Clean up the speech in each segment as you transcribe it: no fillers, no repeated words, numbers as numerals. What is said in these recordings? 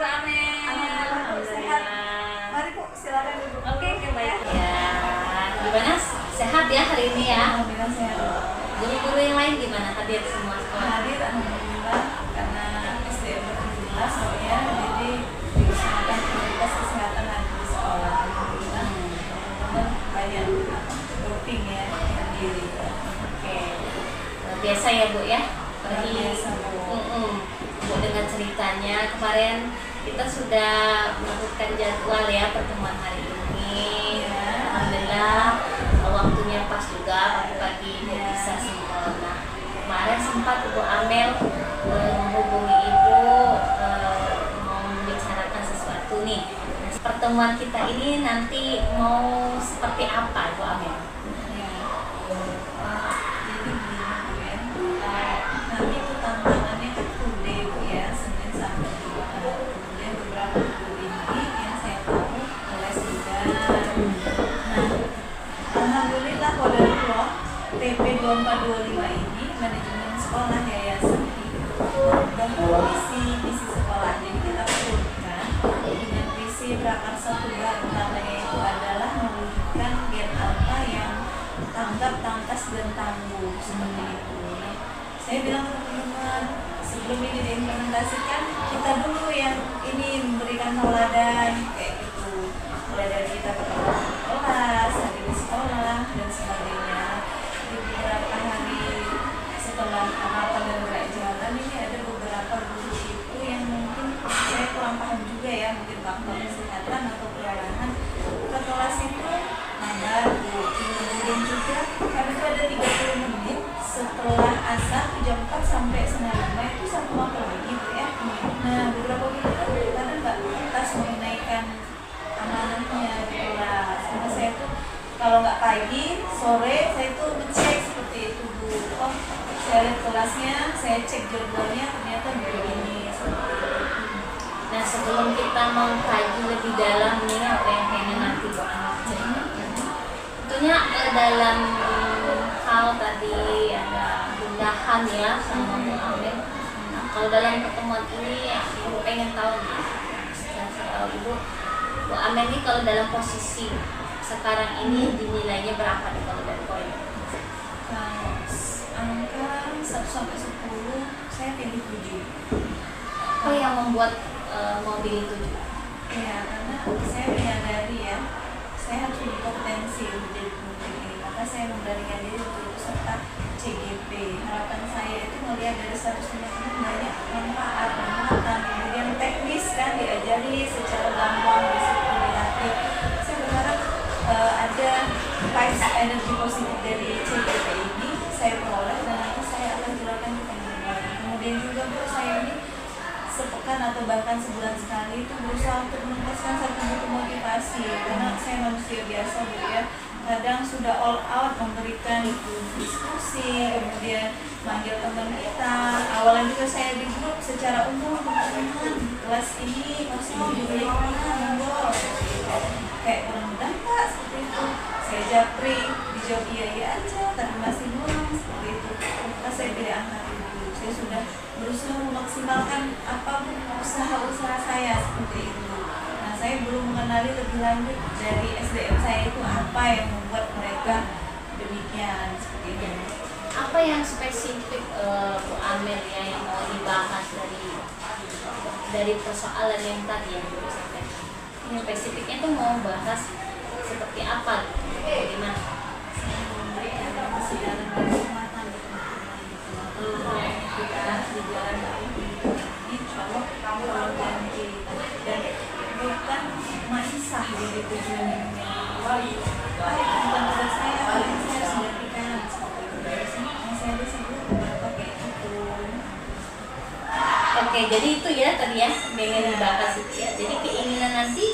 Mbak Amel? Alhamdulillah sehat. Mari Bu, silakan duduk. Oke, baik ya. Gimana? Sehat ya hari ini ya? Alhamdulillah sehat. Guru-guru yang lain gimana? Hadir semua sekolah? Hadir alhamdulillah karena SDM 17 ya, jadi diusahakan prioritas kesehatan ada di sekolah. Alhamdulillah. Banyak doping ya yang diri. Oke. Luar biasa ya Bu ya? Pergi. Biasa Bu. Bu dengan ceritanya kemarin kita sudah melakukan jadwal ya pertemuan hari ini. Ya. Alhamdulillah waktunya pas juga pagi-pagi Ya. bisa semua. Nah, kemarin sempat Ibu Amel menghubungi Ibu mau membicarakan sesuatu nih. Nah, pertemuan kita ini nanti mau seperti apa Ibu Amel? Ya. Jadi gini Bu ya, nanti itu tantangannya kan full day Bu ya, Senin sampai Jumat. Kemudian beberapa guru ini yang saya tahu les juga. Nah, alhamdulillah qadarullah TP 2425 ini manajemen sekolah yayasan itu mengubah visi sekolah. Jadi kita turunkan dengan visi Prakarsa Tunggal utamanya itu adalah mewujudkan gen alpha yang tanggap, tangkas, dan tangguh seperti itu. Nah, saya bilang ke teman-teman sebelum ini diimplementasikan kita dulu yang ini memberikan tauladan kayak gitu, mulai dari kita ketemu di kelas, hari di sekolah dan sebagainya. Di beberapa hari setelah tahapan dan gerak jalan ini ada beberapa guru itu yang mungkin saya kurang paham juga ya, mungkin faktor kesehatan atau kelelahan ke kelas itu nambah Bu. Kemudian juga kami itu ada 30 menit setelah asar jam 4 sampai setengah 5 itu satu waktu lagi Bu ya. Nah beberapa guru kan kadang nggak tuntas menunaikan amanahnya di kelas, karena saya tuh kalau nggak pagi sore saya tuh ngecek seperti itu Bu. Oh saya lihat kelasnya, saya cek jadwalnya ternyata begini seperti itu. Nah, sebelum kita mengkaji lebih dalam nih apa yang pengen nanti Bu Amel ceritakan, tentunya dalam hal tadi ada undahan ya sama Bu Amel. Nah, kalau dalam pertemuan ini Ibu pengen tahu nih, saya tahu Ibu, Bu Amel ini kalau dalam posisi sekarang ini dinilainya berapa nih kalau dari poin? Kalau angka 1 sampai 10 saya pilih 7. Apa yang membuat mau pilih 7? Ya, karena saya menyadari ya, saya harus punya kompetensi untuk jadi pemimpin ini. Maka saya memberanikan diri untuk ikut serta CGP. Harapan saya itu melihat dari 150 banyak manfaat, manfaatan, kemudian teknis kan diajari secara gampang, bisa dilatih. Saya berharap ada vibes energi positif dari CGP ini saya peroleh dan nanti saya akan jelaskan ke teman-teman. Kemudian juga Bu, saya ini sepekan atau bahkan sebulan sekali itu berusaha untuk menuntaskan satu buku motivasi, karena saya manusia biasa Bu ya, kadang sudah all out memberikan diskusi, kemudian manggil teman kita. Awalan juga saya di grup secara umum, teman-teman kelas ini kosong juga mana monggo, kayak kurang berdampak seperti itu. Saya japri, dijawab iya aja, tapi masih belum seperti itu. Maka saya pilih angka itu. Saya sudah berusaha memaksimalkan apa usaha-usaha saya seperti itu. Nah, saya belum mengenali lebih lanjut dari SDM saya itu apa yang membuat mereka demikian seperti itu. Apa yang spesifik Bu Amel ya yang mau dibahas dari persoalan yang tadi yang Ibu sampaikan? Yang spesifiknya tuh mau bahas seperti apa? Bagaimana? Saya memberikan kesadaran dan kehormatan ke teman-teman gitu. Kita di jalan ini, insya Allah kamu kalau janji dan bukan maisah jadi tujuannya. Bukan tugas saya, tapi saya harus gantikan seperti itu. Saya disebut pakai itu. Oke, jadi itu ya tadi ya pengen dibahas itu ya. Jadi keinginan nanti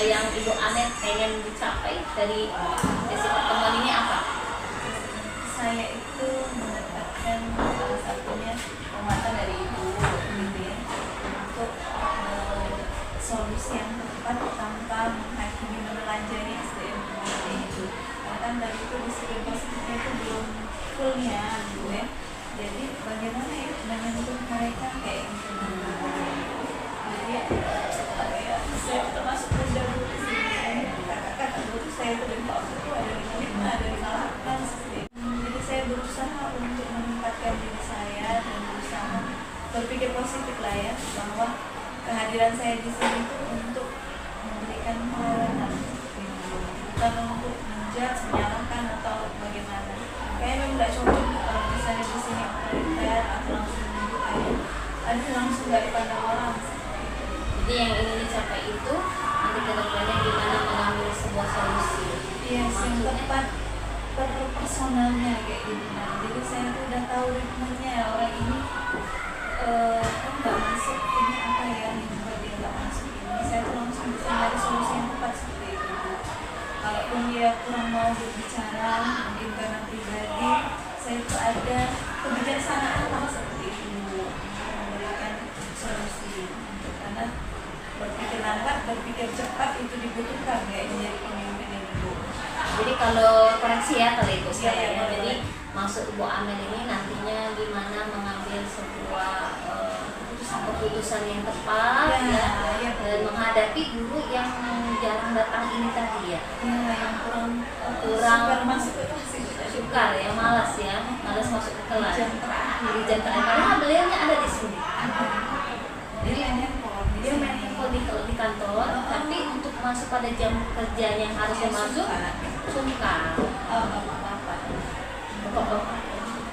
yang Ibu Amel pengen dicapai dari sesi pertemuan ini apa? Saya itu mendapatkan salah satunya penguatan dari Ibu gitu ya, untuk solusi yang tepat tanpa menghakimi menelanjangi SDM itu. Karena kan dari itu disiplin positifnya itu belum fullnya gitu ya. Jadi bagaimana ya menyentuh mereka kayak gitu. Jadi berpikir positif lah ya, bahwa kehadiran saya di sini itu untuk memberikan pelayanan, bukan untuk menjudge, menyalahkan atau bagaimana. Kayaknya memang nggak cocok kalau misalnya di sini otoriter atau langsung menunjuk ada langsung nggak dipandang orang. Jadi yang ingin dicapai itu nanti ke depannya gimana mengambil sebuah solusi. Iya, yang tepat per personalnya kayak gitu. Nah, jadi saya tuh udah tahu ritmenya orang ini kan nggak masuk ini apa ya, yang buat dia nggak masuk ini. Saya tuh langsung bisa nyari solusi yang tepat seperti itu. Kalaupun dia kurang mau berbicara, mungkin karena pribadi, saya tuh ada kebijaksanaan lah seperti itu memberikan solusi. Karena berpikir lambat, berpikir cepat itu dibutuhkan ya jadi pemimpin yang itu. Jadi kalau koreksi ya kalau itu Iya, iya, boleh. jadi maksud Ibu Amel ini nantinya gimana mengambil sebuah keputusan yang tepat Ya, ya, ya, dan menghadapi guru yang jarang datang ini tadi ya, Ya, yang kurang Kurang masuk ke kelas itu tadi. sukar ya, malas masuk ke kelas Jam terakhir. di jam terakhir karena beliaunya ada di sini. Jadi main handphone. Dia main handphone di kantor, tapi untuk masuk pada jam kerja yang harusnya masuk sungkan. apa.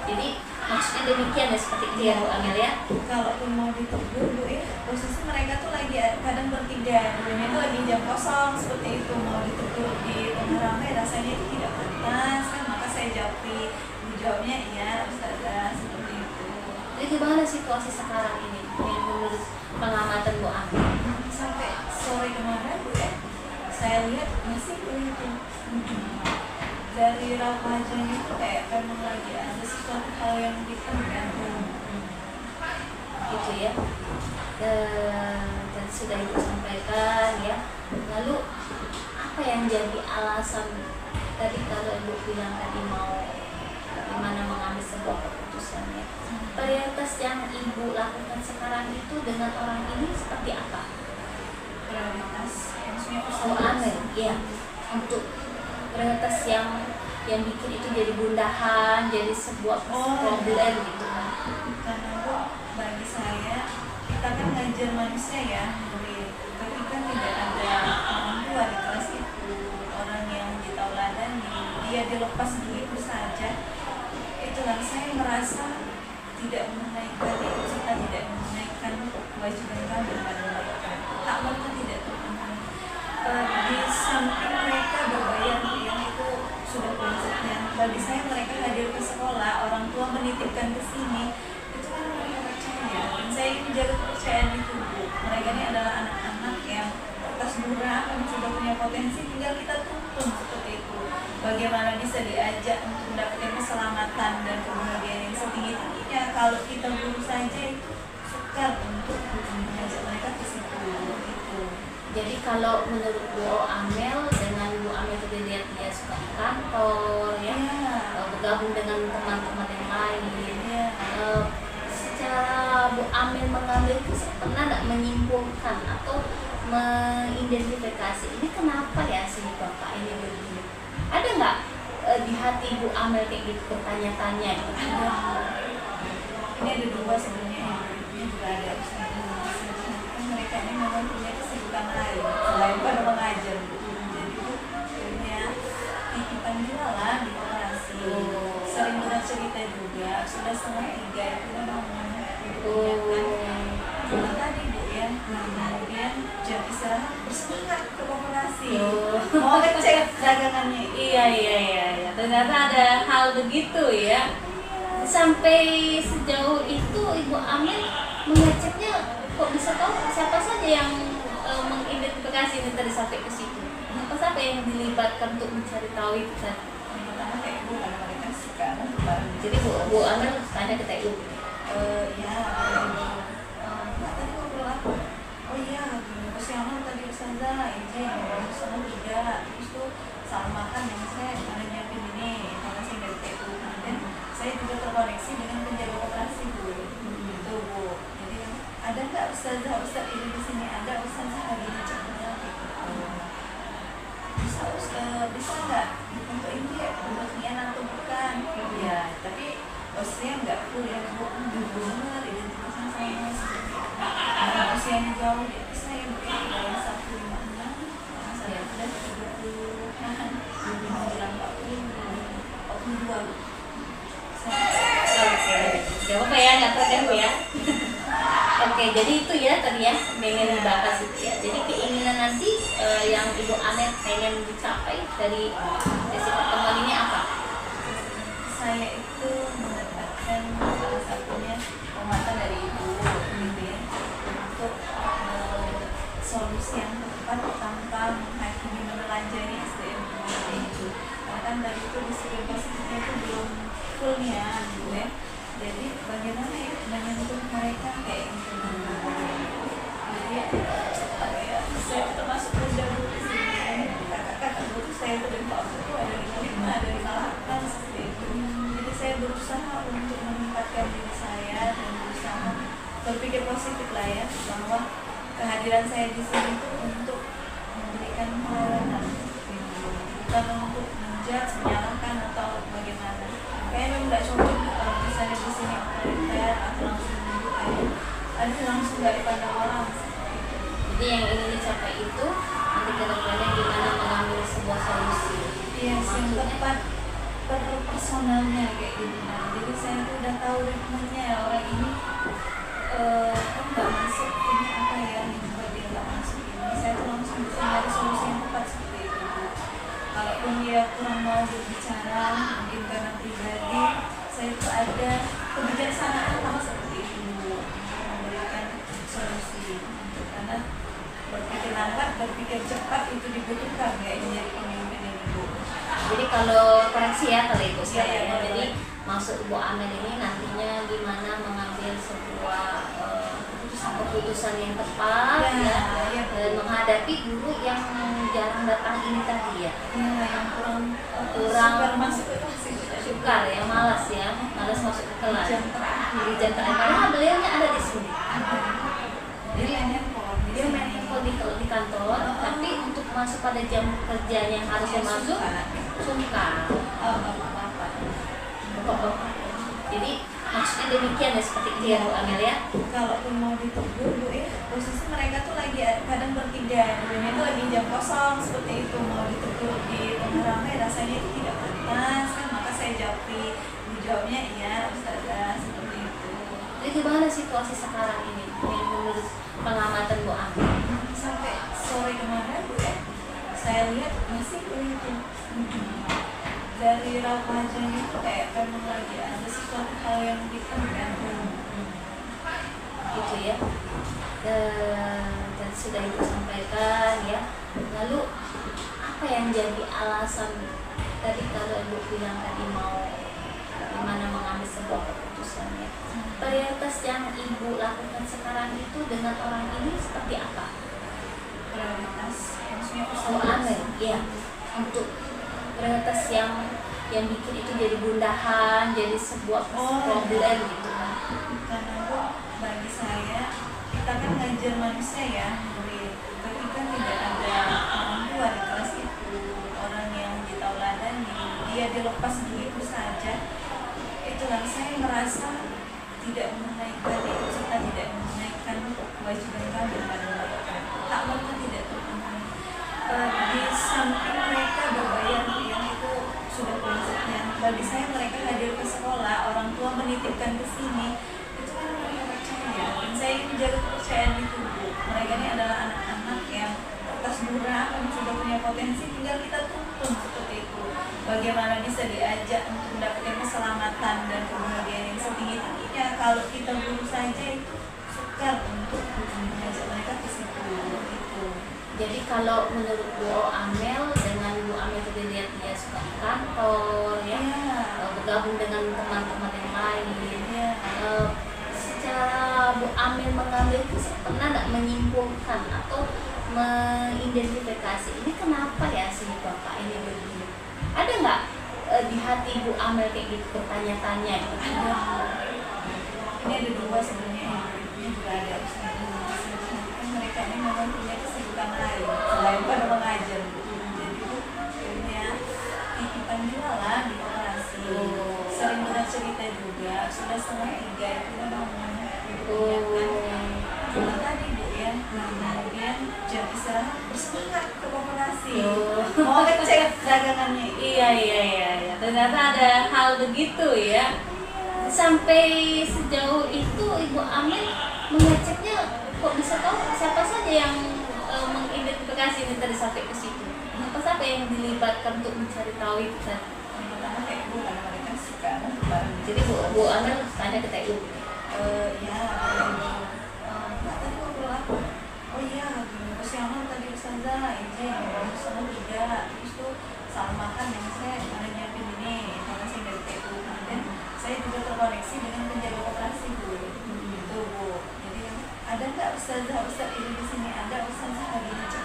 Jadi maksudnya demikian ya, seperti itu ya Bu Amel ya. Kalaupun mau ditegur Bu ya, posisi mereka tuh lagi kadang bertiga, dan itu lagi jam kosong seperti itu, mau ditegur di tengah ramai rasanya itu tidak pantas kan, maka saya jawabnya iya Ustazah seperti itu. Jadi gimana situasi sekarang ini yang menurut pengamatan Bu Amel? Sampai sore kemarin Bu ya, saya lihat masih begitu. Dari raut wajahnya itu kayak memang lagi ada sesuatu hal yang dipendam. Gitu ya. Dan sudah Ibu sampaikan ya. Lalu apa yang jadi alasan tadi kalau Ibu bilang tadi mau gimana mengambil sebuah keputusan ya? Prioritas yang Ibu lakukan sekarang itu dengan orang ini seperti apa? Prioritas maksudnya Bu Amel, ya, untuk prioritas yang bikin itu jadi gundahan, jadi sebuah problem gitu kan. Karena Bu, bagi saya kita kan ngajar manusia ya, murid. Tapi kan tidak ada orang tua di kelas itu, orang yang ditauladani, dia dilepas begitu saja. Itulah saya merasa tidak menaikkan kita tidak menaikkan kewajiban kami pada mereka. Hak mereka tidak terpenuhi. Di samping mereka berbayar yang itu sudah prinsipnya. Bagi saya mereka hadir ke sekolah, orang tua menitipkan ke sini, itu kan mereka percaya. Dan saya ingin menjaga kepercayaan itu Bu. Mereka ini adalah anak-anak yang kertas murah, yang sudah punya potensi, tinggal kita tuntun seperti itu. Bagaimana bisa diajak untuk mendapatkan keselamatan dan kebahagiaan yang setinggi-tingginya. Kalau kita guru saja itu sukar untuk mengajak mereka ke situ gitu. Jadi kalau menurut Bu Amel, dengan Bu Amel tadi lihat dia suka di kantor ya, bergabung dengan teman-teman yang lain, secara Bu Amel mengambil itu pernah nggak menyimpulkan atau mengidentifikasi ini kenapa ya si bapak ini begini? Ada nggak di hati Bu Amel kayak gitu bertanya-tanya gitu? Ini ada dua sebenarnya, ini juga ada kan mereka ini memang punya kesibukan lain selain pada mengajar Bu. Jadi Bu punya titipan jualan di koperasi, sering bercerita juga, sudah 2:30 itu memang menyiapkan cuma tadi Bu ya, kemudian jam istirahat bersemangat ke koperasi, mau ngecek dagangannya. Iya. Ternyata ada hal begitu ya. Sampai sejauh itu Ibu Amel mengeceknya kok bisa tahu siapa saja yang mengidentifikasi ini tadi sampai ke situ. Siapa yang dilibatkan untuk mencari tahu itu tadi? Pertama kayak Bu, karena mereka suka Jadi Bu Amel tanya ke TU. Mbak tadi ngobrol apa? Oh iya, kesiangan tadi Ustazah, izin, sama tidak. Terus tuh salah makan yang saya ada nyiapin ini, karena saya dari TU. Kemudian saya juga terkoneksi dengan penjaga koperasi Bu. Gitu Bu. Jadi ada nggak Ustazah ini di sini? Ada Ustazah lagi ngecek lagi. Bisa nggak untuk ini ya, untuk nian atau bukan? Ya, tapi posisinya nggak full ya Bu. Benar, identitasnya sama di atas saya dari 156, saya sudah 30-an, lebih menjelang 42. Oke, gak apa ya, nggak apa-apa ya. Oke, jadi itu ya tadi ya pengen dibahas itu ya. Jadi keinginan nanti yang Ibu Anet pengen dicapai dari sesi pertemuan ini apa? Saya itu mendapatkan salah satunya penguatan dari ibu gitu ya, untuk solusi yang tepat tanpa menghakimi menelanjangi SDM itu. Karena kan dari itu disiplin positifnya itu belum fullnya gitu ya. Jadi bagaimana ya menyentuh mereka kayak gitu. Jadi ya, saya termasuk muda bu di sini. Kakak-kakak bu saya itu dari Pak Bu ada 5, ada 58 seperti itu. Jadi saya berusaha untuk meningkatkan diri saya dan berusaha berpikir positif lah ya, bahwa kehadiran saya di sini itu untuk memberikan pelayanan, bukan untuk menjudge, menyalahkan atau bagaimana. Kayaknya memang tidak cocok kalau misalnya di sini otoriter atau langsung menunjuk ada langsung dari pandang orang. Jadi yang ingin dicapai itu nanti ke depannya gimana mengambil sebuah solusi. Iya, yang tepat per personalnya kayak gitu. Nah, jadi saya tuh udah tahu ritmenya ya, orang ini kan nggak masuk ini apa ya yang membuat dia nggak masuk ini. Saya tuh langsung bisa nyari solusi yang tepat seperti itu. Kalaupun dia kurang mau berbicara, mungkin karena pribadi, saya tuh ada kebijaksanaan sama seperti itu, memberikan solusi. Karena berpikir lambat, berpikir cepat itu dibutuhkan kayaknya jadi pemimpin ini bu. Jadi kalau koreksi ya kalau Ibu Iya, saya iya, ya. Jadi boleh. maksud Ibu Amel ini nantinya gimana mengambil sebuah keputusan yang tepat Iya, ya, iya, dan menghadapi guru yang jarang datang ini tadi ya. Iya, yang kurang Kurang masuk ke kelas itu tadi. sukar ya, malas ya, malas masuk ke kelas. Jam terakhir. Di jam terakhir. Padahal beliaunya ada di sini. Dia main handphone. Dia main handphone di kantor, tapi untuk masuk pada jam kerja yang harusnya masuk sungkan. Apa-apa. Jadi maksudnya demikian ya, seperti itu ya Bu Amel ya. Kalaupun mau ditegur bu ya, posisi mereka tuh lagi kadang bertiga, dulunya itu lagi jam kosong seperti itu, mau ditegur di tengah ramai rasanya itu tidak pantas kan, maka saya jawabnya iya Ustazah seperti itu. Jadi gimana situasi sekarang ini menurut pengamatan Bu Amel? Sampai sore kemarin bu ya, saya lihat masih begitu. Dari raut wajahnya itu kayak memang lagi ada sesuatu hal yang ditemukan. Gitu ya. Dan sudah Ibu sampaikan ya. Lalu apa yang jadi alasan tadi kalau Ibu bilang tadi mau gimana mengambil sebuah keputusan ya? Prioritas yang Ibu lakukan sekarang itu dengan orang ini seperti apa? Prioritas maksudnya Bu Amel, ya, untuk prioritas yang bikin itu jadi gundahan, jadi sebuah problem gitu kan. karena bu, bagi saya kita kan ngajar manusia ya murid, ketika tidak ada orang tua di kelas itu, orang yang ditauladani, dia dilepas begitu saja, itulah saya merasa tidak menaikkan itu, serta tidak menaikkan kewajiban kami pada mereka, tak mereka tidak terpenuhi. Di samping mereka berbayar yang itu sudah konsepnya, bagi saya mereka hadir ke sekolah, orang tua menitipkan ke sini, itu kan mereka percaya, dan saya ingin menjaga kepercayaan itu bu. Mereka ini adalah anak-anak yang atas dura yang sudah punya potensi, tinggal kita tuntun seperti itu. Bagaimana bisa diajak untuk mendapatkan keselamatan dan kebahagiaan yang setinggi-tingginya kalau kita guru saja itu sukar untuk mengajak mereka ke situ gitu. Jadi kalau menurut Bu Amel, dengan Bu Amel tadi lihat dia suka di kantor ya, bergabung dengan teman-teman yang lain. Secara Bu Amel mengambil itu pernah nggak menyimpulkan atau mengidentifikasi ini kenapa ya si bapak ini begini? Ada nggak di hati Bu Amel kayak gitu bertanya-tanya gitu? Ini ada dua sebenarnya, ini juga ada kan mereka ini memang punya kesibukan lain selain pada mengajar. Jadi punya titipan jualan di koperasi, sering bercerita juga, sudah 2:30 itu memang menyiapkan cuma tadi bu ya, karena jam istirahat bersemangat ke koperasi Oh. mau ngecek dagangannya. Iya. Ternyata ada hal begitu ya. Sampai sejauh itu Ibu Amel mengeceknya kok bisa tahu siapa saja yang mengidentifikasi ini tadi sampai ke situ. Siapa yang dilibatkan untuk mencari tahu itu tadi? Pertama kayak ibu karena mereka suka barang. Jadi Bu Amel tanya ke TU. Ya Mbak tadi ngobrol apa? Oh iya kesiangan tadi Ustazah izin sama tidak terus tuh salah makan yang saya ada nyiapin ini informasi dari TU kemudian saya juga terkoneksi dengan penjaga koperasi Bu gitu Bu. Jadi ada nggak Ustazah ini di sini ada Ustazah lagi ngecek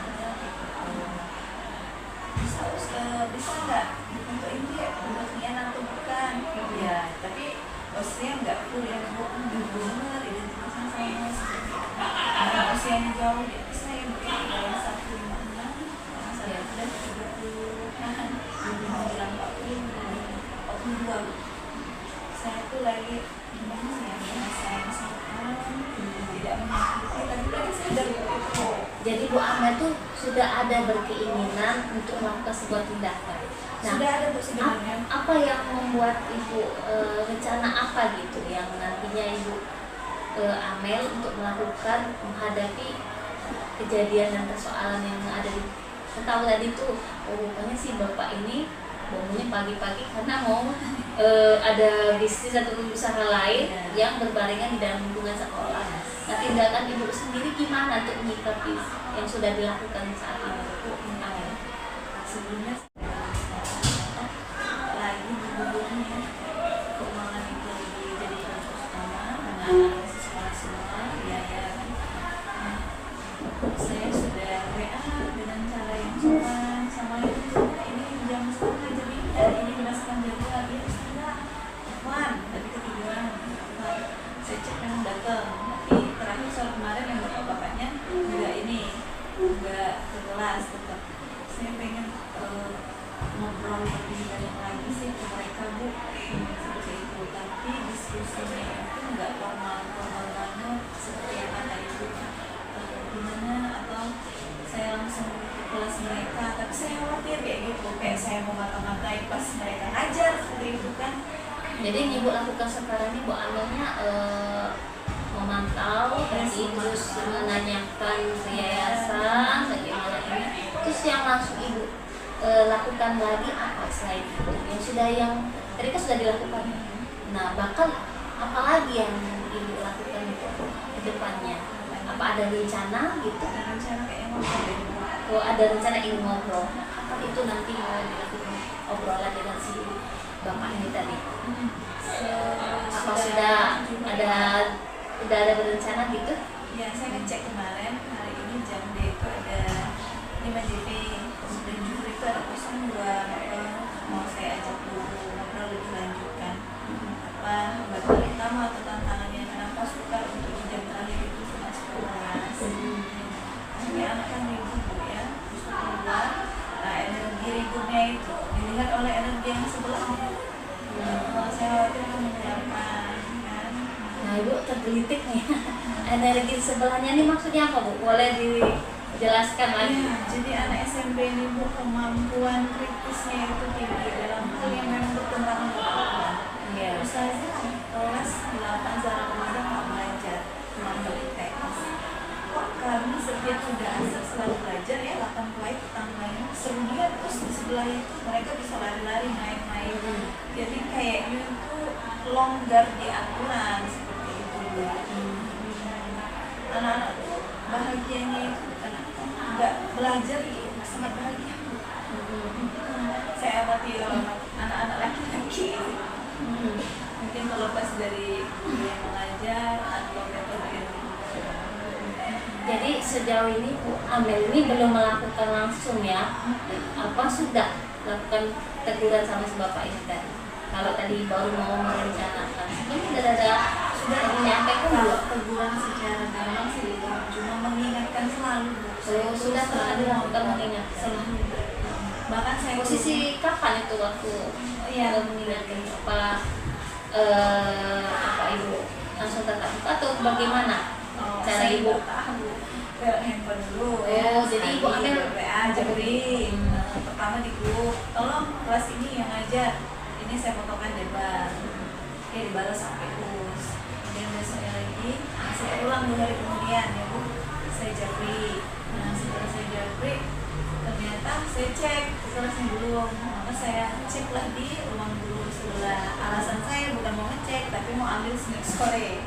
bisa nggak untuk ini untuk nian atau bukan ya tapi usia nggak full ya Bu benar identitasnya sama seperti usianya jauh di atas saya mungkin dari 156 saya sudah 30-an menjelang 42 saya tuh lagi gimana ya sayang sopan tidak menyakiti tapi lagi sadar itu. Jadi Bu Amel tuh sudah ada berkeinginan untuk melakukan sebuah tindakan. Nah, sudah ada Bu sebenarnya. Apa yang membuat Ibu rencana apa gitu yang nantinya Ibu Amel untuk melakukan menghadapi kejadian dan persoalan yang ada di tahu tadi tuh rupanya si bapak ini bangunnya pagi-pagi karena mau ada bisnis atau usaha lain yang berbarengan di dalam lingkungan sekolah. Nah, tindakan Ibu sendiri gimana untuk menyikapi yang sudah dilakukan saat ini? Sebelumnya lagi hubungannya keuangan itu lagi jadi fokus utama dengan sekolah semua biaya kan. Saya sudah WA dengan cara yang sopan sama itu ini jam setengah jadi ini berdasarkan jadwal ya sudah Wan tapi ketiduran saya cek memang datang tapi terakhir soal kemarin yang bapaknya enggak ke kelas tetap saya pengen ngobrol lebih banyak lagi sih ke mereka Bu seperti itu tapi diskusinya itu enggak formal banget seperti yang kata Ibu gimana atau saya langsung ke kelas mereka tapi saya khawatir kayak gitu kayak saya mau mata-matain pas mereka ngajar seperti itu kan. Jadi yang Ibu lakukan sekarang ini Bu Amelnya memantau terus menanyakan ke yayasan bagaimana ini terus yang langsung Ibu lakukan lagi apa selain itu yang tadi kan sudah dilakukan. Nah bahkan apa lagi yang Ibu lakukan itu ke depannya, apa ada rencana gitu? Ada rencana kayak ngobrol Oh ada rencana ingin ngobrol apa itu nanti mau dilakukan obrolan dengan si bapak ini tadi? Apa sudah ada berencana gitu? Ya, saya ngecek kemarin hari ini jam D itu ada 5 JP dan jujur itu ada kosong 2 mau saya ajak dulu ngobrol lebih lanjut kan apa hambatan utama atau tantangannya kenapa suka untuk di jam terakhir itu masuk ke kelas akhirnya anak kan ribut Bu ya terus keluar nah energi ributnya itu dilihat oleh energi yang sebelahnya saya khawatir akan menularkan kan. Nah Ibu tergelitik nih energi sebelahnya ini maksudnya apa Bu? Boleh dijelaskan lagi? Ya, jadi anak SMP ini Bu kemampuan kritisnya itu tinggi dalam hal yang memang bertentangan dengan Iya. Ustazah kelas 8 Zara Ramadan nggak belajar mengambil IPS kok kami setiap sudah asal selalu belajar ya 8 kuliah tetangganya seru dia terus di sebelah itu mereka bisa lari-lari main-main jadi kayaknya itu longgar di aturan seperti itu anak-anak tuh bahagianya itu bukan nggak belajar itu sangat bahagia saya amati anak-anak laki-laki mungkin terlepas dari yang mengajar atau metode Jadi sejauh ini Bu Amel ini belum melakukan langsung ya apa sudah lakukan teguran sama si bapak ini tadi? Kalau tadi baru mau merencanakan ini sudah menyampaikan belum? teguran secara gamblang sih cuma mengingatkan selalu Sudah pernah dilakukan mengingatkan. selalu bahkan saya Posisi kapan itu waktu mengingatkan apa Ibu langsung tatap muka atau bagaimana cara Ibu? ke handphone dulu Oh Jadi Ibu Amel WA Jabri pertama di grup, tolong kelas ini yang ngajar, ini saya fotokan debat, ya dibalas sampai terus. Kemudian besoknya lagi saya ulang 2 hari kemudian, ya Bu, saya Jabri. Nah setelah saya Jabri, ternyata saya cek kelasnya belum, maka saya cek lagi, ulang dulu sebelah. Alasan saya bukan mau ngecek tapi mau ambil sore.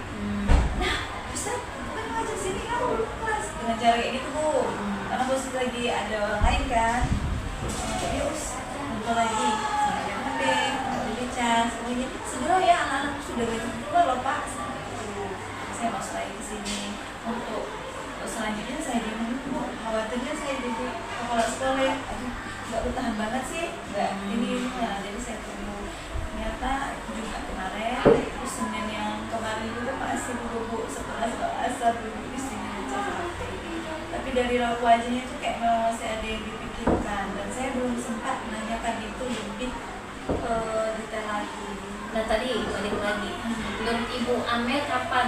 Nah Ustaz, bukan ngajar sini, kamu belum kelas, dengan cara kayak gitu Bu, karena posisi lagi ada orang lain kan. Ya Ustaz, bentar lagi saya ada HP, mau dicas, kemudian segera ya anak-anak sudah ganti keluar loh Pak. Saya masuk lagi ke sini untuk selanjutnya saya diam Bu, khawatirnya saya jadi kepala sekolah ya, aduh nggak bertahan banget sih, nggak ini. Nah jadi saya tunggu, ternyata Jumat kemarin, terus Senin yang kemarin juga masih Bu setelah asar dulu di sini baca ini. Tapi dari raut wajahnya itu kayak memang masih ada yang dipikirkan, dan saya belum sempat menanyakan itu lebih detail lagi. Nah tadi balik lagi, menurut Ibu Amel kapan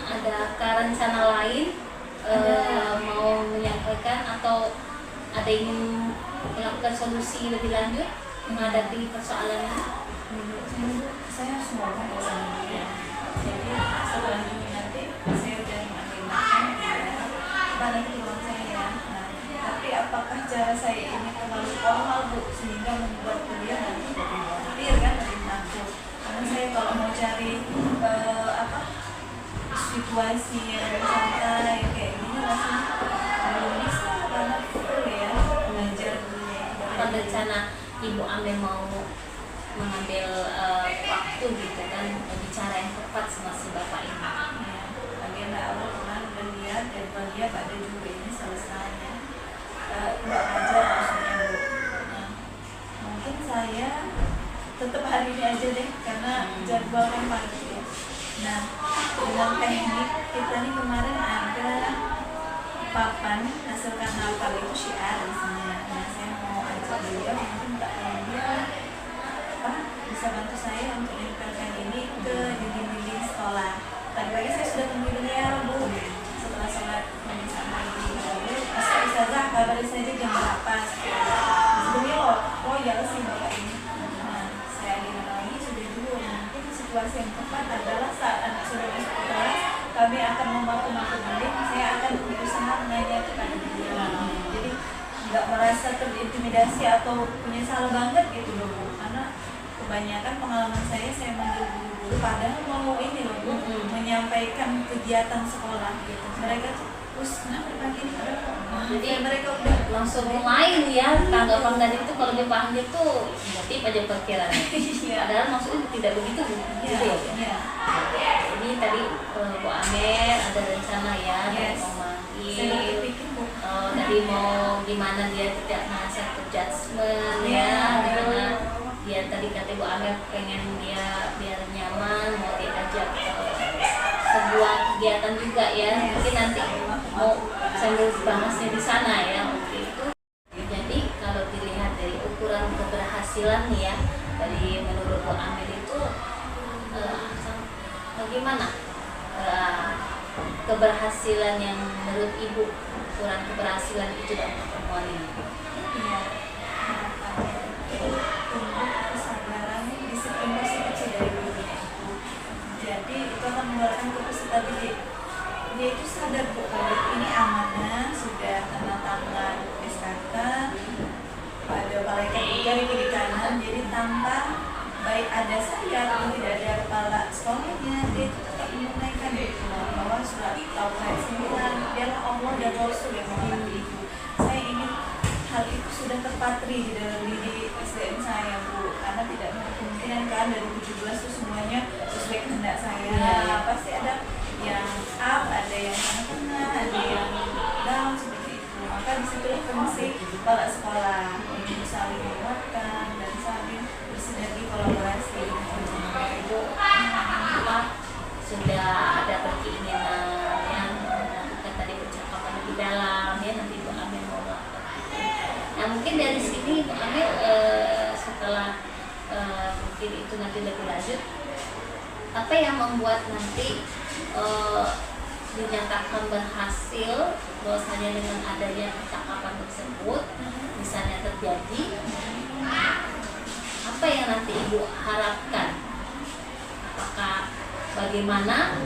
ada rencana lain mau menyampaikan atau ada ingin melakukan solusi lebih lanjut menghadapi persoalan ini? Menurut saya harus ngomong sama dia. Jadi setelah ini nanti saya udah mengagendakan pada ruang saya. Nah, tapi apakah cara saya ini terlalu formal Bu sehingga membuat kuliah nanti lebih khawatir kan, lebih takut. Karena saya kalau mau cari situasi yang santai kayak gini rasanya belum bisa, karena full ya belajar dunia. Apa rencana Ibu Amel mau mengambil waktu gitu kan, bicara yang tepat sama si bapak ini? Ya, agenda awal kemarin udah lihat dan bahagia pada Juli ini selesainya nggak ngajar maksudnya Bu. Nah, mungkin saya tetap hari ini aja deh karena jadwal kan padat ya. Nah dengan teknik kita nih kemarin ada papan hasilkan hafal itu syiar isinya. Nah saya mau ajak beliau, mungkin tak dia bisa bantu saya untuk menempelkan ini ke dinding-dinding sekolah. Tadi pagi saya sudah temui beliau Bu, setelah sholat mengisah pagi. Ustazah kabarin saja jam berapa? Sebelumnya oh ya sih bapak ini. Nah saya bilang lagi sudah dulu, mungkin situasi yang tepat adalah saat anak sudah masuk kelas, kami akan membantu dinding, saya akan berusaha menanya kepada beliau. Jadi nggak merasa terintimidasi atau punya salah banget gitu loh Bu, karena kebanyakan pengalaman saya manggil guru-guru padahal mau ini loh Bu, menyampaikan kegiatan sekolah gitu. Mereka tuh kenapa pagi ini Jadi mereka udah langsung lain ya tanggapan tadi itu. Kalau dia panggil tuh negatif aja perkiraan. Padahal maksudnya tidak begitu Bu. Gitu ya. Jadi tadi Bu Amel ada rencana ya, mau manggil. Tadi mau gimana dia tidak merasa terjudgment ya, karena dia tadi kata Bu Amel pengen dia biar nyaman, mau diajak sebuah kegiatan juga ya. Mungkin nanti mau sambil bahasnya di sana ya. Oke itu. Jadi kalau dilihat dari ukuran keberhasilan ya, dari menurut Bu Amel itu bagaimana keberhasilan yang menurut Ibu, ukuran keberhasilan itu dalam pertemuan ini? Iya, kesadaran, disiplin positif sih dari dirinya itu. Jadi itu akan mengeluarkan ke peserta didik. Dia itu sadar kok kalau ini amanah, sudah tanda tangan SKK pada balai ketiga di kiri kanan. Jadi tanpa baik ada saya atau tidak ada kepala sekolahnya, dia itu tetap menunaikan itu bahwa surat Taurat 9 biarlah Allah dan Rasul yang menghormati itu. Saya ingin hal itu sudah terpatri di dalam diri SDM saya Bu, karena tidak kemungkinan kan dari 17 itu semuanya sesuai kehendak saya. Pasti ada yang up, ada yang tengah-tengah, ada yang down seperti itu. Maka disitulah fungsi kepala sekolah untuk saling menguatkan dan saling bersinergi kolaborasi dengan teman-teman Ibu. Sudah ada berkeinginan yang melakukan tadi percakapan lebih dalam ya, nanti Bu Amel mau melakukan itu. Nah mungkin dari sini Bu Amel setelah mungkin itu nanti lebih lanjut, apa yang membuat nanti dinyatakan berhasil, bahwasanya dengan adanya percakapan tersebut misalnya terjadi, apa yang nanti ibu harapkan? Apakah bagaimana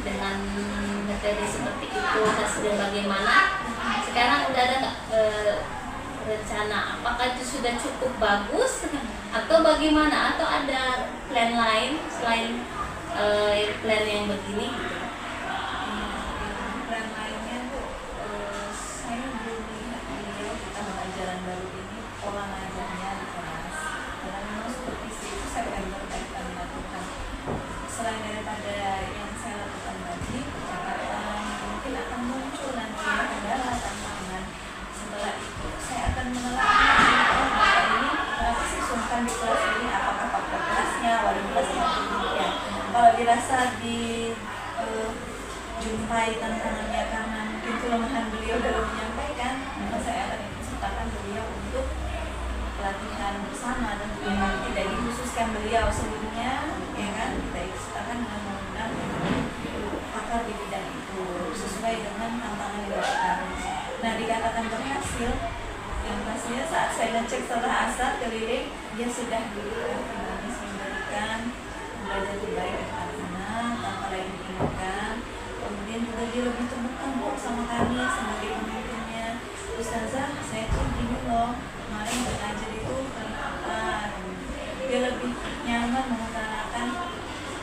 dengan metode seperti itu, hasilnya bagaimana? Sekarang udah ada nggak rencana? Apakah itu sudah cukup bagus atau bagaimana? Atau ada plan lain selain plan yang begini? Plan lainnya tuh saya belum lihat beliau di tahun ajaran baru ini pola ngajarnya di kelas. Karena memang supervisi itu September akan dilakukan. Selain daripada yang saya lakukan tadi, percakapan mungkin akan muncul nanti kendala tantangan. Setelah itu saya akan menelaah ini kenapa sih sungkan di kelas ini, apakah faktor kelasnya, wali kelasnya atau tidak. Kalau dirasa jumpai tantangannya karena mungkin kelemahan beliau dalam menyampaikan, maka saya akan sertakan beliau untuk pelatihan bersama, dan tidak dikhususkan beliau sebelumnya, ya kan, kita sertakan dengan mengundang pakar di bidang itu sesuai dengan tantangan yang diberikan. Nah, dikatakan berhasil, yang pastinya saat saya ngecek setelah asar keliling, dia sudah memberikan belajar terbaik dari anak tanpa lagi diingatkan. Kemudian juga dia lebih terbuka sama kami sebagai pemimpinnya. Ustazah, saya tuh gini loh, kemarin belajar itu karena apa? Dia lebih nyaman mengutarakan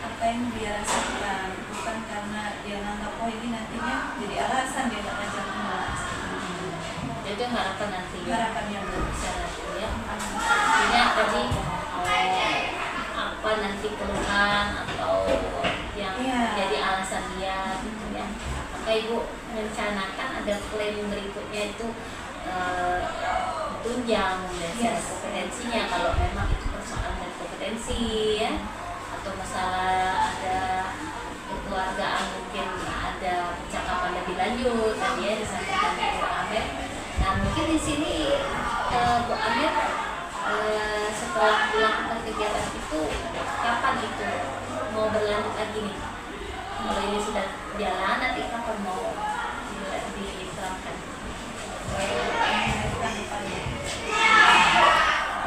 apa yang dia rasakan, bukan karena dia nganggap oh ini nantinya jadi alasan dia nggak ngajar kelas. Itu harapan nanti ya. Harapan yang Bisa nanti ya. Artinya tadi apa nanti keluhan atau yang jadi alasan dia gitu ya. Maka ibu merencanakan ada plan berikutnya itu tunjang belajar kompetensinya kalau memang itu persoalan dan kompetensi ya, atau masalah ada kekeluargaan mungkin ada percakapan lebih lanjut tadi ya disampaikan Bu Amir. Nah mungkin di sini Bu Amir setelah melakukan kegiatan itu kapan itu mau berlanjut lagi nih? Kalau ini sudah jalan nanti kapan mau diterapkan?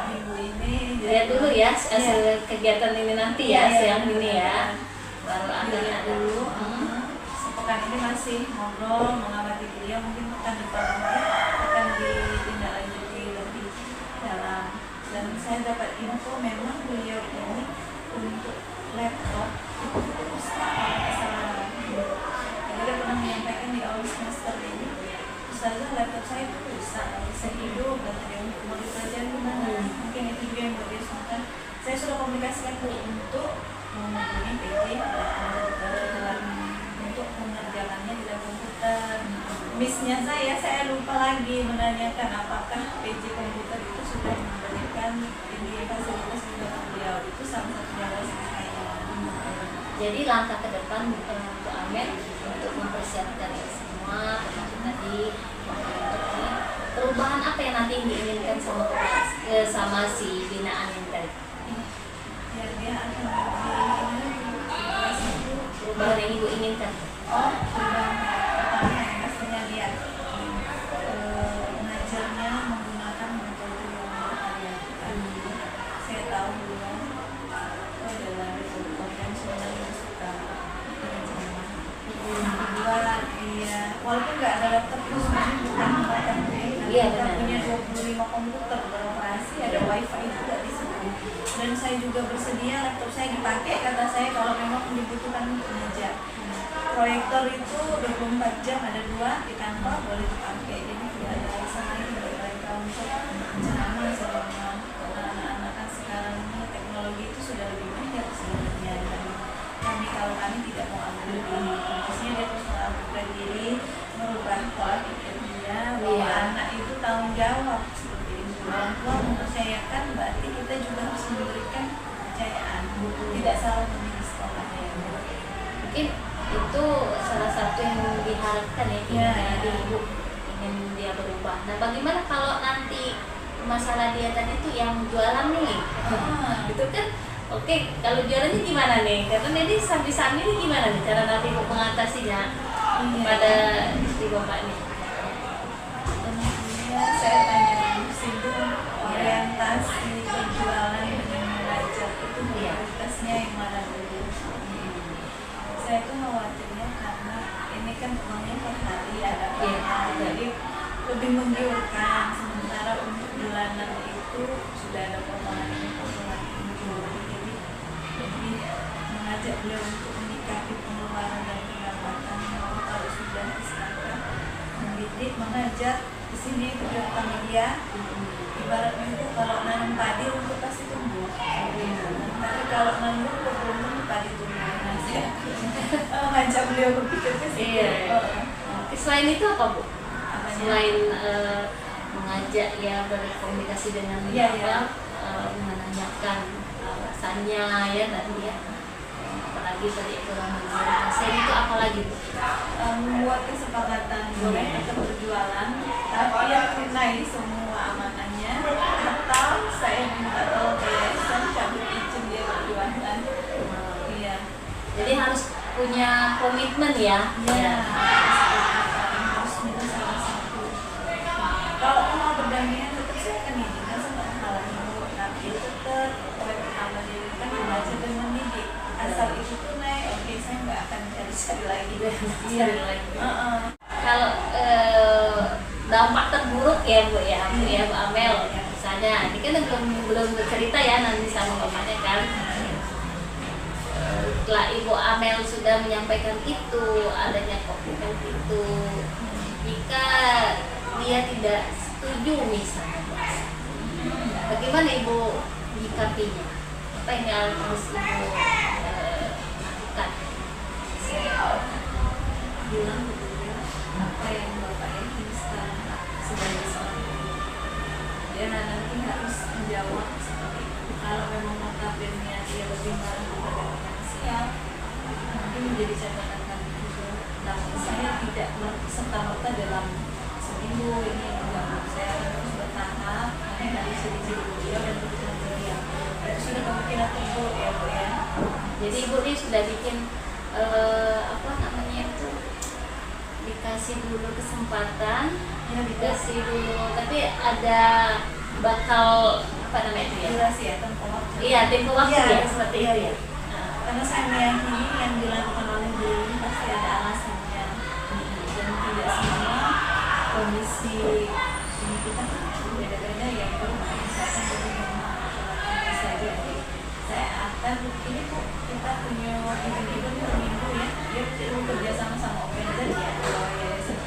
Minggu ini Lihat dulu ya hasil kegiatan ini nanti ya, siang ini ya. Baru ada ada dulu. Sepekan ini masih ngobrol mengamati beliau, mungkin pekan depan akan ditindaklanjuti lebih dalam. Dan saya dapat info memang beliau ini untuk laptop itu rusak kalau nggak salah. Jadi dia pernah menyampaikan di awal semester ini, Ustazah laptop saya itu rusak, bisa hidup, dan dia mau dipelajari gimana? Mungkin itu juga yang berbiasakan. Saya sudah komunikasikan untuk menghubungi PT untuk mengerjakannya di lab komputer. Miss-nya saya lupa lagi menanyakan apakah PJ komputer itu sudah memberikan ini fasilitas untuk beliau. Itu salah satu jawaban saya. Jadi langkah ke depan Bu Amir untuk mempersiapkan ini semua termasuk tadi untuk ini, perubahan apa yang nanti diinginkan sama sama si binaan yang tadi? Ya dia akan lebih Perubahan yang ibu inginkan? perubahan pertama yang pastinya dia mengajarnya menggunakan metode yang bervariasi. Saya tahu beliau adalah konvensional yang suka mengajar. Kedua, dia walaupun nggak ada laptop itu sebenarnya bukan hambatan, Iya, kita benar. punya 25 komputer beroperasi, ada wifi juga di situ. Dan saya juga bersedia laptop saya dipakai, kata saya kalau memang dibutuhkan untuk mengajar. Proyektor itu 24 jam, ada 2 di kantor, boleh dipakai. Jadi tidak ada alasan lain bagi mereka untuk ceramah selama anak-anak kan sekarang ini teknologi itu sudah lebih banyak sebenarnya. Dan kalau kami tidak mau ambil diri, maksudnya dia terus mau ambil diri, merubah pola pikir dia bahwa anak itu tanggung jawab seperti itu. Orang tua mempercayakan, berarti kita juga harus memberikan kepercayaan. Tidak salah memilih sekolahnya. Mungkin itu salah satu yang diharapkan ya, dari ibu ingin dia berubah. Nah bagaimana kalau nanti masalah dia tadi itu yang jualan nih? Itu kan oke, kalau jualannya gimana nih? Karena ini sambil-sambil ini gimana nih cara nanti ibu mengatasinya? kepada istri bapak ini? Tentunya saya tanya langsung itu orientasi penjualan dengan mengajak itu prioritasnya yang mana dulu. Saya tuh khawatirnya karena ini kan uangnya per hari ada banyak, jadi lebih menggiurkan. Sementara untuk bulanan itu sudah ada potongan ini potongan itu, jadi lebih mengajak beliau untuk menyikapi pengeluaran dan pendapatan. Kalau sudah disangka mendidik, mengajar di sini itu utama dia. Ibaratnya itu kalau nanam padi untuk pasti tumbuh. Tapi kalau nanam belum padi tumbuh. Nah, saya mengajak beliau berpikir ke situ. Selain itu apa Bu? Apanya? Selain mengajak ya berkomunikasi dengan menanyakan rasanya ya tadi ya, apalagi tadi ekonomi selain itu apa lagi Bu? Membuat kesepakatan boleh tetap berjualan, tapi yang tunai semua amanahnya, atau saya minta tolong yayasan cabut izin dia berjualan. Iya. Jadi harus punya komitmen ya. Iya. Harus itu salah satu. Kalau mau berdampingan tetap saya akan izinkan sama halangi, tapi tetap poin pertama dia kan belajar dan mendidik. Asal itu tunai, oke saya nggak akan cari-cari lagi. Cari lagi. Kalau dampak terburuk ya Bu ya, Bu Amel misalnya, ini kan belum bercerita ya nanti sama bapaknya kan. Setelah Ibu Amel sudah menyampaikan itu, adanya komitmen itu, jika dia tidak setuju misalnya, bagaimana Ibu menyikapinya? Apa yang harus Ibu lakukan? Saya bilang betul apa yang Bapak yakin sekarang sebagai seorang ibu. Dia nanti harus menjawab seperti itu. Kalau memang notabene dia lebih marah kepada finansial, nanti menjadi catatan kami juga. Namun saya tidak serta-merta dalam seminggu ini mengganggu. Saya akan terus bertahap, karena dari ciri-ciri beliau dan kebutuhan beliau. Dan sudah kemungkinan terburuk ya Bu ya. Jadi Ibu ini sudah bikin apa namanya itu, dikasih dulu kesempatan, Ya, dikasih dulu, tapi ada bakal apa namanya itu ya? durasi ya, tempoh waktu. Iya, tempo waktu Iya, ya seperti iya, itu iya. ya. Karena saya meyakini yang dilakukan oleh beliau ini pasti ada alasannya, dan tidak semua kondisi ini kita kan beda-beda ya. Kalau misalkan dari rumah saya jadi saya akan ini kok kita punya ibu-ibu per minggu ya, dia bekerja sama sama organizer ya, kalau yayasan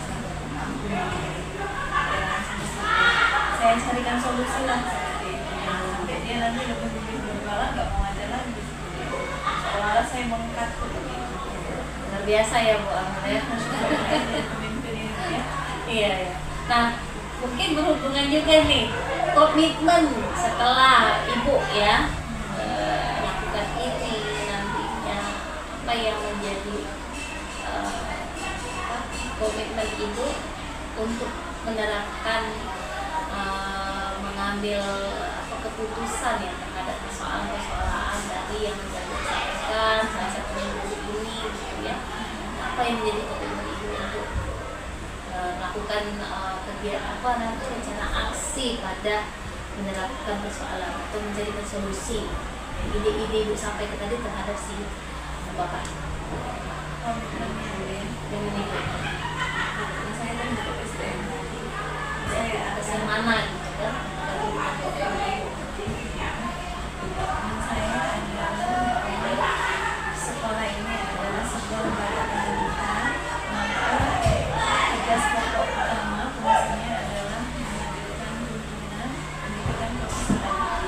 saya carikan solusi lah seperti itu. Sampai dia nanti lebih memilih berjualan, nggak mau ngajar lagi. Seolah-olah saya mengangkat begitu. Luar biasa ya Bu Amel ya. Pemimpin ini ya. Iya ya. Nah, mungkin berhubungan juga nih komitmen setelah Ibu ya lakukan ini, nantinya apa yang menjadi komitmen Ibu untuk menerapkan mengambil keputusan ya terhadap persoalan-persoalan dari yang disampaikan salah satu minggu ini gitu ya. Apa yang menjadi komitmen Ibu untuk melakukan kegiatan apa nanti rencana aksi pada menerapkan persoalan atau menjadikan solusi ide-ide Ibu sampaikan tadi terhadap si Bapak Komitmennya ya. dengan Ibu? Saya kan untuk SDM tadi. Saya atas yang mana gitu kan? Komitmen saya adalah sekolah ini adalah sebuah lembaga pendidikan, maka tugas pokok utama fungsinya adalah menghadirkan pimpinan pendidikan profesional.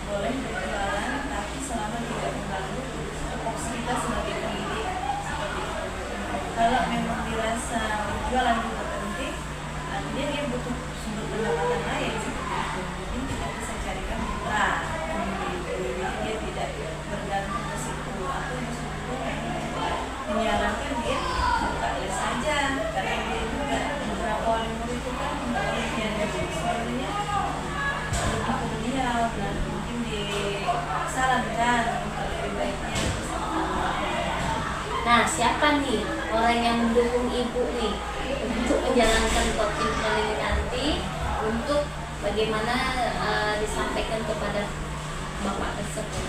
Boleh berjualan, tapi selama tidak mengganggu tupoksi kita sebagai pendidik seperti itu. Kalau memang dirasa berjualan juga penting, artinya dia butuh sumber pendapatan lain seperti itu. Jadi kita bisa carikan mitra. Nah, siapa nih orang yang mendukung ibu nih untuk menjalankan coaching planning nanti untuk bagaimana disampaikan kepada bapak tersebut?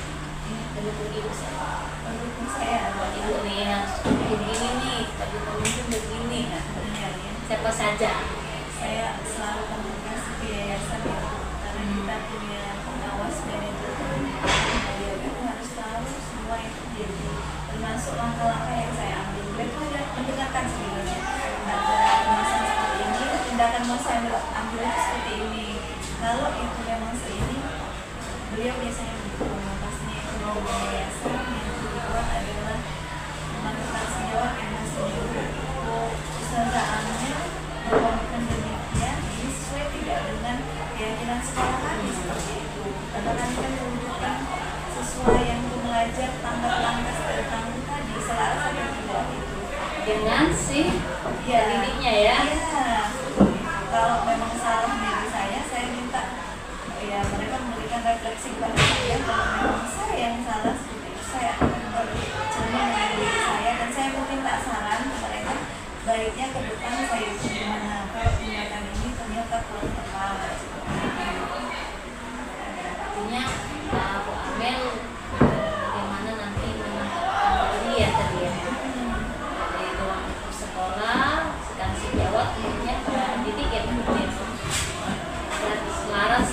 Mendukung ibu siapa? Pendukung saya adalah Ibu nih harus begini nih, sebagai pemimpin begini. Siapa saja? Saya selalu komunikasi ke yayasan ya, karena kita punya pengawas manajemen. Dia itu harus tahu semua yang terjadi, termasuk langkah-langkah yang saya ambil. Beliau ada mendengarkan sebenarnya. Ada masalah seperti ini, tindakan mau saya ambil itu seperti ini. Kalau itu memang seini, beliau biasanya mendukung. Pastinya itu mau yayasan. Yang kedua adalah melakukan sejawat yang masih usahanya berkomitmen demikian ini sesuai tidak dengan keyakinan sekolah kami seperti itu. Karena kami kan mewujudkan sesuai yang belajar tanggap langkah tangguh tadi selaras ada tidak itu Dengan si didiknya ya. Iya. Kalau memang salah dari saya minta ya mereka memberikan refleksi kepada saya. Kalau memang saya yang salah seperti itu, saya akan bercermin dengan diri saya dan saya mau minta saran ke mereka. Baiknya ke depan saya itu gimana kalau tindakan ini ternyata kurang tepat. Artinya Bu Amel bagaimana nanti menangkap diri ya tadi ya. Dari ruang lingkup sekolah, sekali jawab tentunya para pendidik ya pendidik agar selaras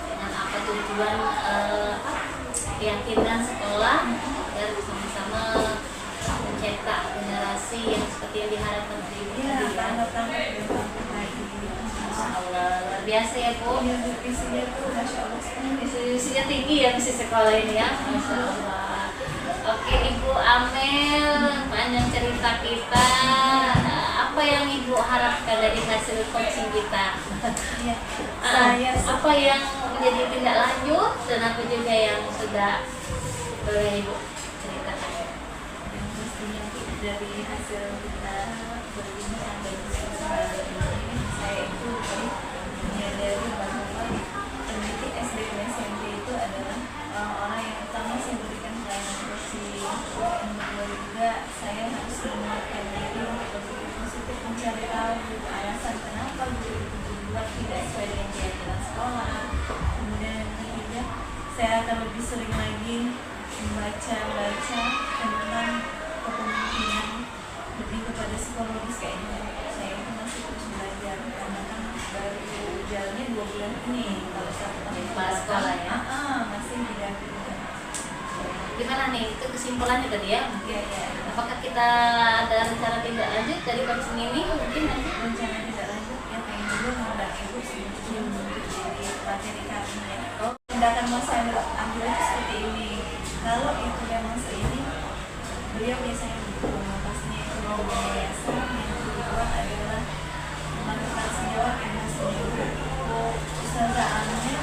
dengan apa tujuan keyakinan sekolah agar sama-sama mencetak generasi yang seperti yang diharapkan dari ibu Iya, tadi ya. tanggap lagi. Masya Allah, luar biasa ya Bu. Iya, visinya tuh Masya Allah sekali. Visinya tinggi ya misi sekolah ini ya. Masya Allah. Oke Ibu Amel, panjang cerita kita. Apa yang Ibu harapkan dari hasil coaching kita? Iya, saya Apa yang menjadi tindak lanjut dan apa juga yang sudah boleh Ibu ceritakan? yang pastinya dari hasil kita begini sampai sekarang ini saya itu menyadari bahwa pendidik SD dan SMP itu adalah orang-orang yang utama saya berikan pelayanan bersih. Yang kedua juga saya harus menguatkan diri untuk berpikir positif, mencari tahu alasan kenapa guru itu berbuat tidak sesuai dengan keyakinan sekolah. Kemudian yang ketiga saya akan lebih sering lagi membaca tentang kepemimpinan lebih kepada psikologis kayaknya. Saya itu masih terus belajar karena kan baru jalannya 2 bulan ini. Kalau 1 tahun Pas sekolah ya? masih didampingi. Gimana nih itu kesimpulannya tadi ya? Iya. Apakah kita ada rencana tindak lanjut dari coaching ini mungkin nanti? Rencana tidak lanjut yang pengen dulu mengundang ibu sebelumnya untuk jadi materi kami ya. Tindakan mau saya ambil itu seperti ini. Kalau itu memang seini, beliau biasanya mendukung. Pastinya itu mau yayasan. Yang kedua adalah melakukan sejawat yang masih usahanya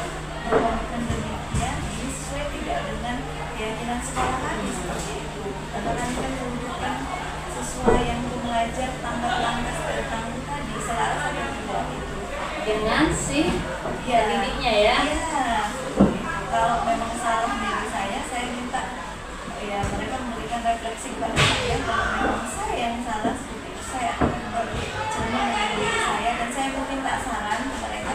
berkomitmen demikian ini sesuai tidak dengan keyakinan sekolah kami seperti itu. Karena kami kan mewujudkan sesuai yang belajar tanggap langkah tangguh tadi selaras ada tidak itu Dengan si didiknya ya. Iya. Kalau memang salah dari saya minta ya mereka memberikan refleksi kepada saya. Kalau memang saya yang salah seperti itu, saya akan bercermin dengan diri saya dan saya mau minta saran ke mereka.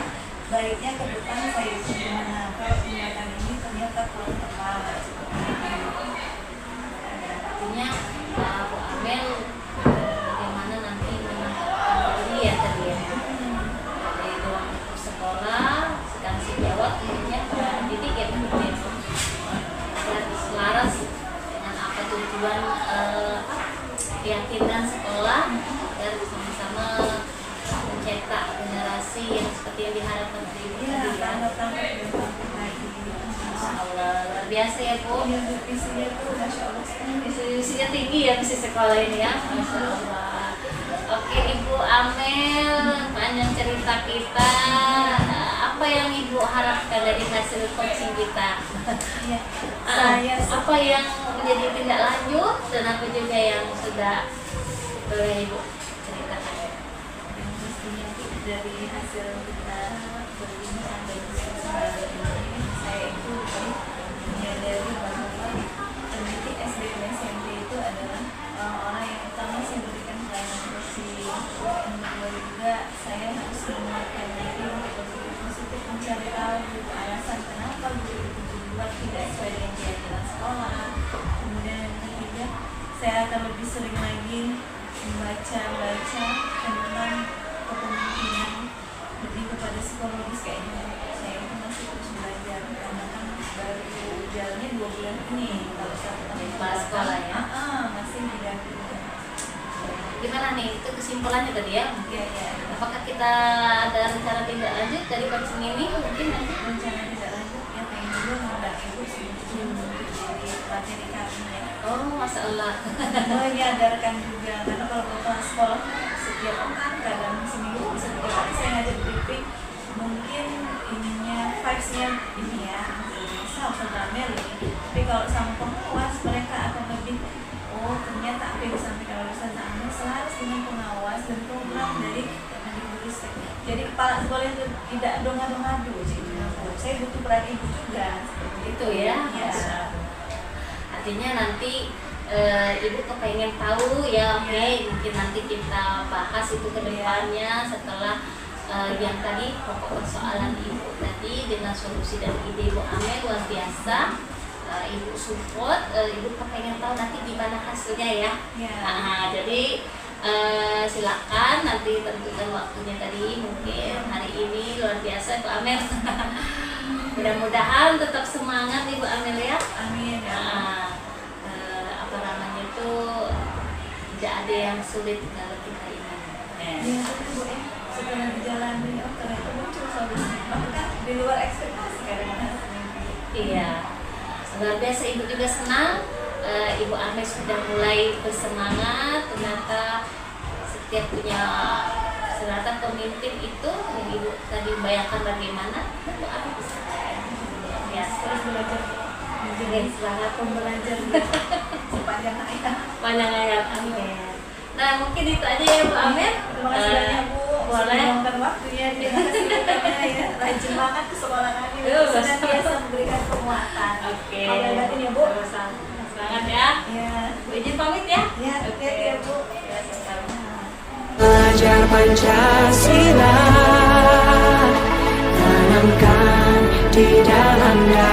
Baiknya ke depan saya itu gimana kalau tindakan ini ternyata kurang tepat. Artinya Bu Amel bagaimana nanti menangkap diri ya tadi ya. Dari ruang lingkup sekolah, sekali jawab tentunya para pendidik ya pendidik agar selaras dengan apa tujuan keyakinan sekolah agar sama-sama mencetak generasi yang seperti yang diharapkan dari ibu Iya, tadi ya. tanggap lagi. Masya Allah, luar biasa ya Bu. Iya, visinya tuh Masya Allah sekali. Visinya tinggi ya misi sekolah ini ya. Masya Allah. Oke Ibu Amel, panjang cerita kita. Apa yang Ibu harapkan dari hasil coaching kita? Iya, saya Apa yang menjadi tindak lanjut dan apa juga yang sudah boleh Ibu ceritakan? yang pastinya dari hasil kita begini sampai sekarang ini saya itu menyadari bahwa pendidik SD dan SMP itu adalah orang yang utama saya berikan pelayanan bersih. Yang kedua juga saya harus menguatkan diri untuk berpikir positif, mencari tahu alasan kenapa guru itu dibuat tidak sesuai dengan keyakinan sekolah. Kemudian yang ketiga, saya akan lebih sering lagi membaca tentang kepemimpinan lebih kepada psikologis kayaknya. Saya itu masih terus belajar karena kan baru jalannya 2 bulan ini. Kalau 1 tahun Pas sekolah ya? masih didampingi. Gimana nih itu kesimpulannya tadi ya? Iya. Apakah kita ada rencana tindak lanjut dari coaching ini? Mungkin nanti Rencana tidak lanjut ya, pengen juga ngundang ibu sebelum untuk jadi materi kami ya. oh masalah Menyadarkan juga karena kalau bapak sekolah setiap pekan kadang seminggu bisa 3 kali saya ngajak briefing, mungkin ininya vibes-nya ini ya sama Meli, tapi kalau sama pengawas mereka akan lebih ternyata apa yang disampaikan oleh Ustaz Amel selaras dengan pengawas dan program dari Kemendikbudristek. Jadi kepala sekolah itu tidak dongadu-ngadu. Saya butuh peran ibu juga itu ya. ya. Artinya nanti ibu kepengen tahu ya, oke, mungkin nanti kita bahas itu ke depannya setelah yang tadi pokok persoalan ibu tadi dengan solusi dan ide Ibu Amel luar biasa. Ibu support, ibu kepengen tahu nanti gimana hasilnya ya. Nah, jadi silakan nanti tentukan waktunya tadi, mungkin hari ini luar biasa Ibu Amel. Mudah-mudahan tetap semangat Ibu Amel ya. Amin ya. Apa namanya itu tidak ada yang sulit kalau kita ingin. Ya, tapi Bu setelah dijalani ternyata muncul solusi. Bahkan di luar ekspektasi kadang-kadang. Iya. Luar biasa, ibu juga senang. Ibu Amel sudah mulai bersemangat. Ternyata setiap punya serata pemimpin itu yang ibu tadi bayangkan bagaimana, Ibu Amel bisa. Ya, Terus belajar menjadi semangat pembelajar sepanjang hayat. panjang hayat. Amin. Nah, mungkin itu aja ya Bu Amel. Terima kasih banyak Bu. Boleh. Meluangkan waktunya. Terima kasih banyak ya. Rajin banget ke sekolah kami. Senantiasa memberikan penguatan. Oke. Amin batin ya Bu. Semangat ya. Ya. Bu izin pamit ya. Ya, oke ya Bu. Ya, sama-sama. Belajar Pancasila, tanamkan di dalam dada.